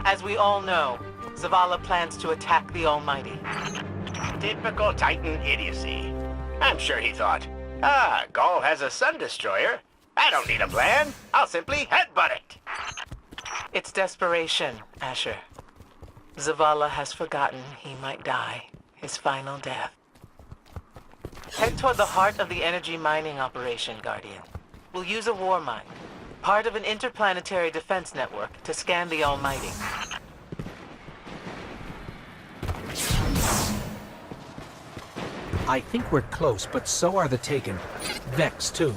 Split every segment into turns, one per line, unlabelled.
As we all know, Zavala plans to attack the Almighty.
Typical Titan idiocy. I'm sure he thought, Gaul has a sun destroyer. I don't need a plan. I'll simply headbutt it.
It's desperation, Asher. Zavala has forgotten he might die, his final death. Head toward the heart of the energy mining operation, Guardian. We'll use a war mine, part of an interplanetary defense network, to scan the Almighty.
I think we're close, but so are the Taken. Vex, too.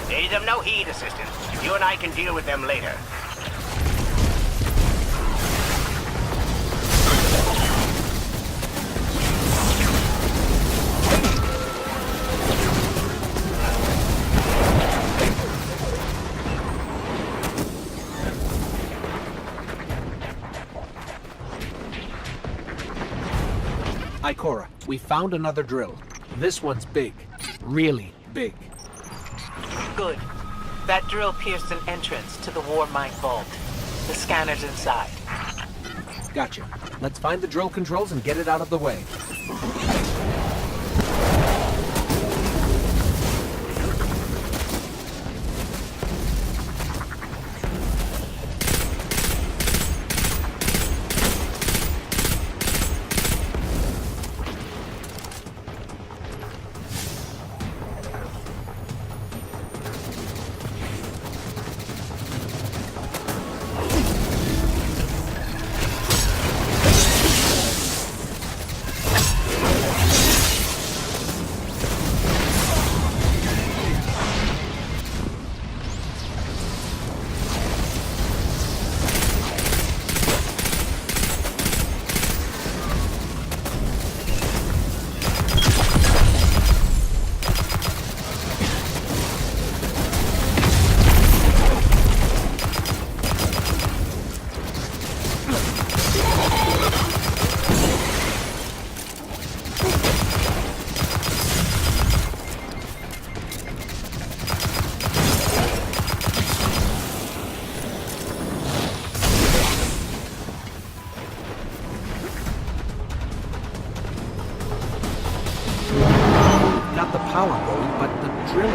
Pay them no heed, Assistant. You and I can deal with them later.
Ikora, we found another drill. This one's big. Really big.
Good. That drill pierced an entrance to the war mine vault. The scanner's inside.
Gotcha. Let's find the drill controls and get it out of the way.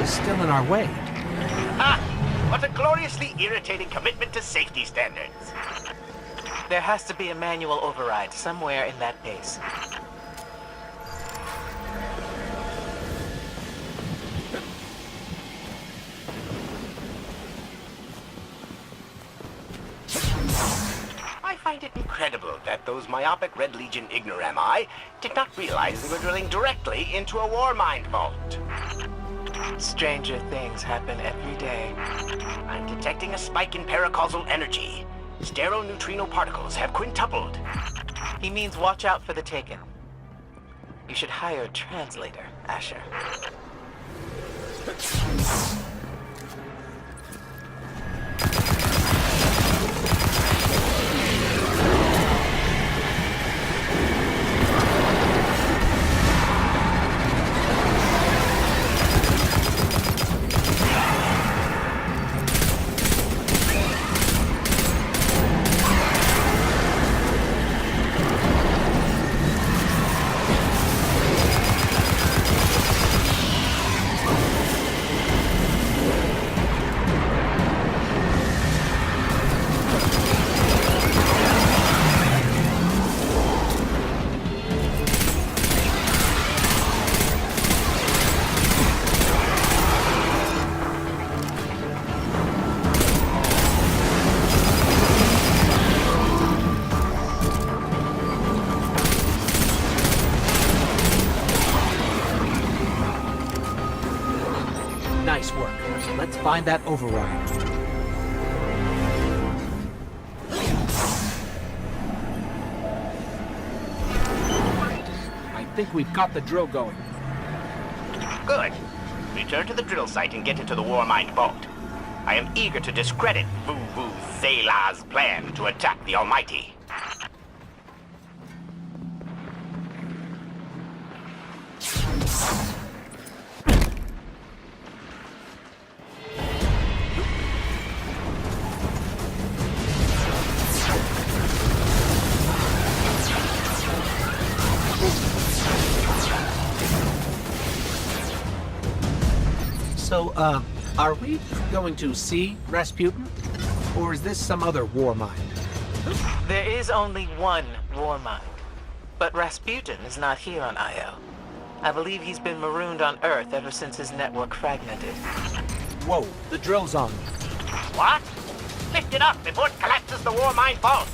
Still in our way.
What a gloriously irritating commitment to safety standards.
There has to be a manual override somewhere in that base.
I find it incredible that those myopic Red Legion ignorami did not realize they were drilling directly into a war mine vault.
Stranger things happen every day.
I'm detecting a spike in paracausal energy. Stereoneutrino particles have quintupled.
He means watch out for the Taken. You should hire a translator, Asher.
Nice work. Let's find that override. I think we've got the drill going.
Good. Return to the drill site and get into the war mine vault. I am eager to discredit Vu Thela's plan to attack the Almighty.
So, are we going to see Rasputin? Or is this some other war mind?
There is only one war mind. But Rasputin is not here on Io. I believe he's been marooned on Earth ever since his network fragmented.
Whoa, the drill's on.
What? Lift it up before it collapses the war mine vault.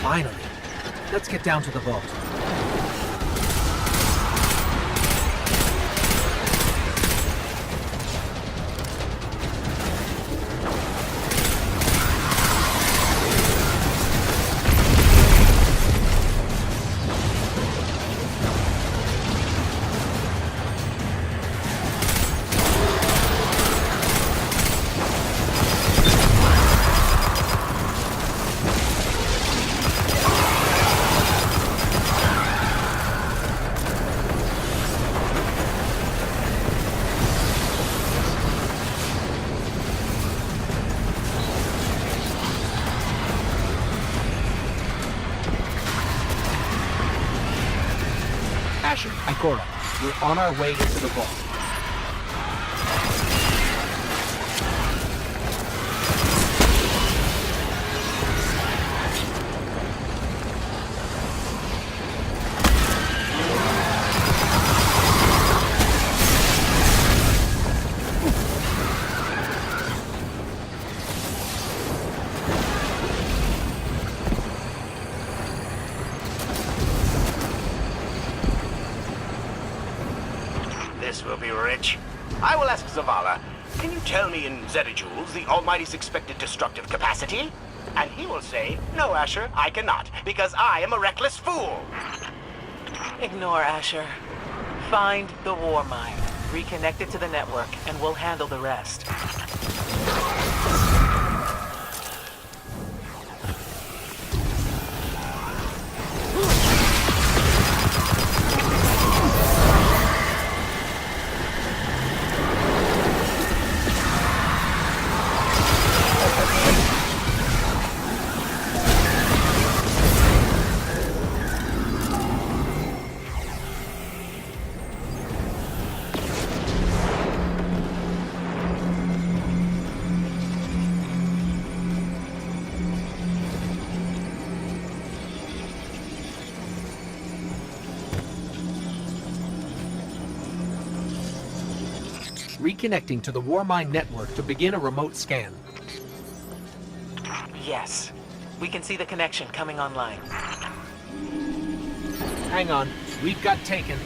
Finally. Let's get down to the vault. Asher, Ikora, we're on our way into the vault.
This will be rich. I will ask Zavala, can you tell me in zetajoules the Almighty's expected destructive capacity? And he will say, no, Asher, I cannot, because I am a reckless fool.
Ignore Asher. Find the war mine, reconnect it to the network, and we'll handle the rest.
Reconnecting to the Warmind network to begin a remote scan.
Yes. We can see the connection coming online.
Hang on, we've got taken.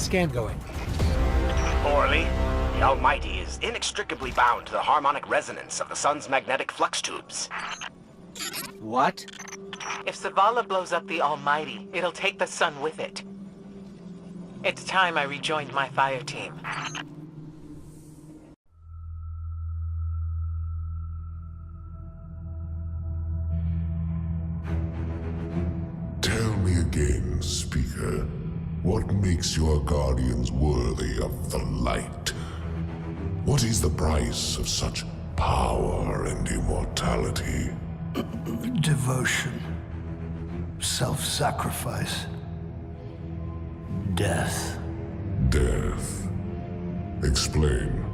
scan going?
Poorly. The Almighty is inextricably bound to the harmonic resonance of the sun's magnetic flux tubes.
What?
If Zavala blows up the Almighty, it'll take the sun with it. It's time I rejoined my fire team.
Tell me again, Speaker, what makes your guardians worthy of the light? What is the price of such power and immortality?
Devotion. Self-sacrifice. Death.
Death. Explain.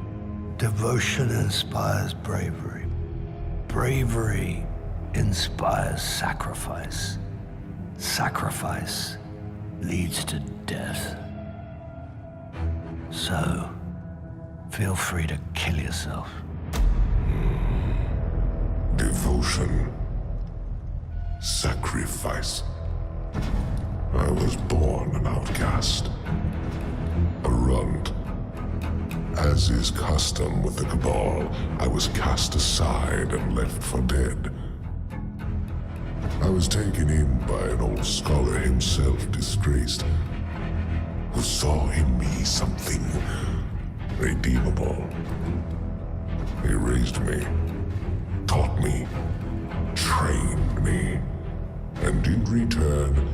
Devotion inspires bravery. Bravery inspires sacrifice. Sacrifice leads to death. So, feel free to kill yourself.
Devotion. Sacrifice. I was born an outcast. A runt. As is custom with the Cabal, I was cast aside and left for dead. I was taken in by an old scholar himself, disgraced, who saw in me something redeemable. He raised me, taught me, trained me, and in return,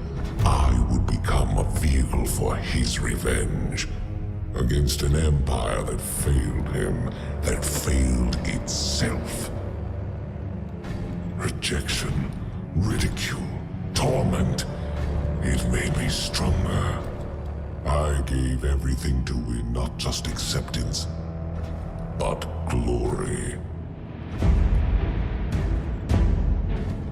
I would become a vehicle for his revenge against an empire that failed him, that failed itself. Rejection, ridicule, torment. It made me stronger. I gave everything to win not just acceptance, but glory.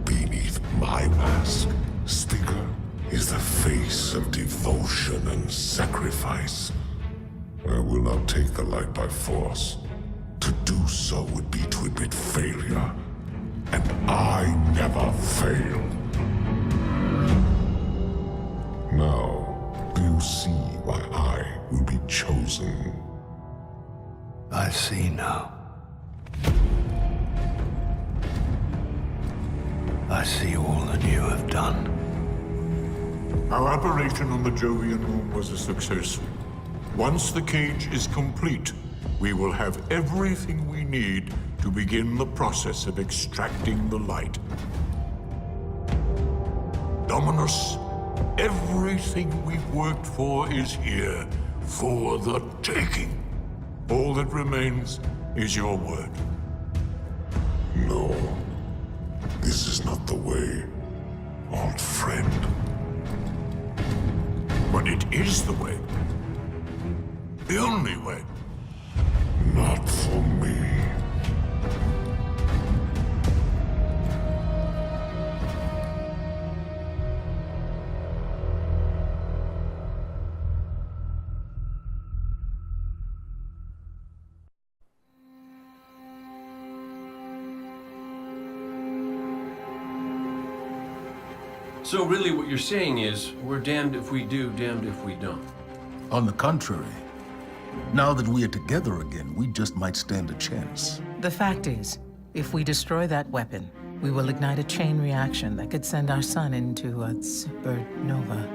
Beneath my mask, Speaker, is the face of devotion and sacrifice. I will not take the light by force. To do so would be to admit failure. And I never fail. Now, do you see why I will be chosen?
I see now. I see all that you have done.
Our operation on the Jovian moon was a success. Once the cage is complete, we will have everything we need to begin the process of extracting the light. Dominus, everything we've worked for is here, for the taking. All that remains is your word.
No, this is not the way, old friend.
But it is the way. The only way.
Not for me.
So really what you're saying is, we're damned if we do, damned if we don't.
On the contrary, now that we are together again, we just might stand a chance.
The fact is, if we destroy that weapon, we will ignite a chain reaction that could send our sun into a supernova.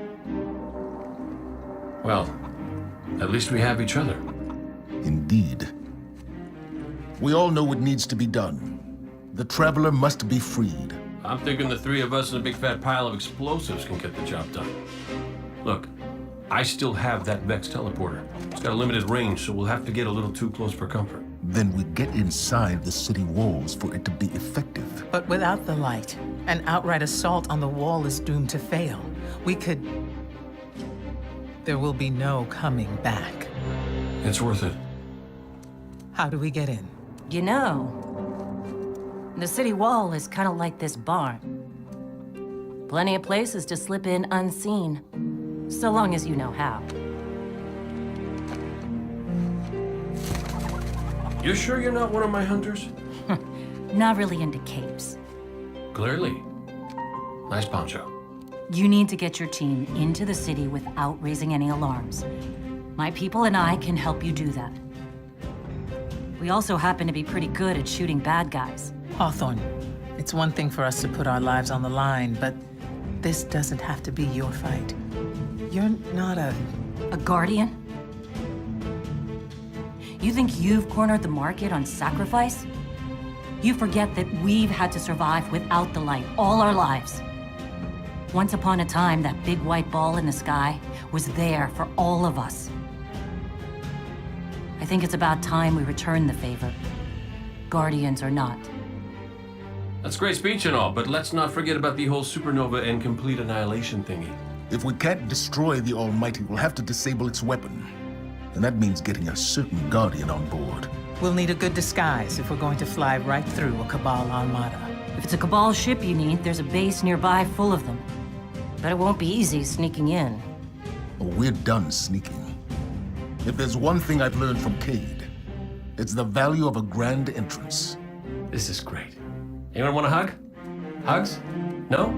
Well, at least we have each other.
Indeed. We all know what needs to be done. The Traveler must be freed.
I'm thinking the three of us and a big fat pile of explosives can get the job done. Look, I still have that Vex teleporter. It's got a limited range, so we'll have to get a little too close for comfort.
Then we get inside the city walls for it to be effective.
But without the light, an outright assault on the wall is doomed to fail. We could... There will be no coming back.
It's worth it.
How do we get in?
You know, the city wall is kind of like this barn. Plenty of places to slip in unseen, so long as you know how.
You sure you're not one of my hunters?
Not really into capes.
Clearly. Nice poncho.
You need to get your team into the city without raising any alarms. My people and I can help you do that. We also happen to be pretty good at shooting bad guys.
Hawthorne, it's one thing for us to put our lives on the line, but this doesn't have to be your fight. You're not a
guardian? You think you've cornered the market on sacrifice? You forget that we've had to survive without the light all our lives. Once upon a time, that big white ball in the sky was there for all of us. I think it's about time we return the favor, guardians or not.
That's a great speech and all, but let's not forget about the whole supernova and complete annihilation thingy.
If we can't destroy the Almighty, we'll have to disable its weapon. And that means getting a certain Guardian on board.
We'll need a good disguise if we're going to fly right through a Cabal armada.
If it's a Cabal ship you need, there's a base nearby full of them. But it won't be easy sneaking in.
Oh, we're done sneaking. If there's one thing I've learned from Cade, it's the value of a grand entrance.
This is great. Anyone want a hug? Hugs? No?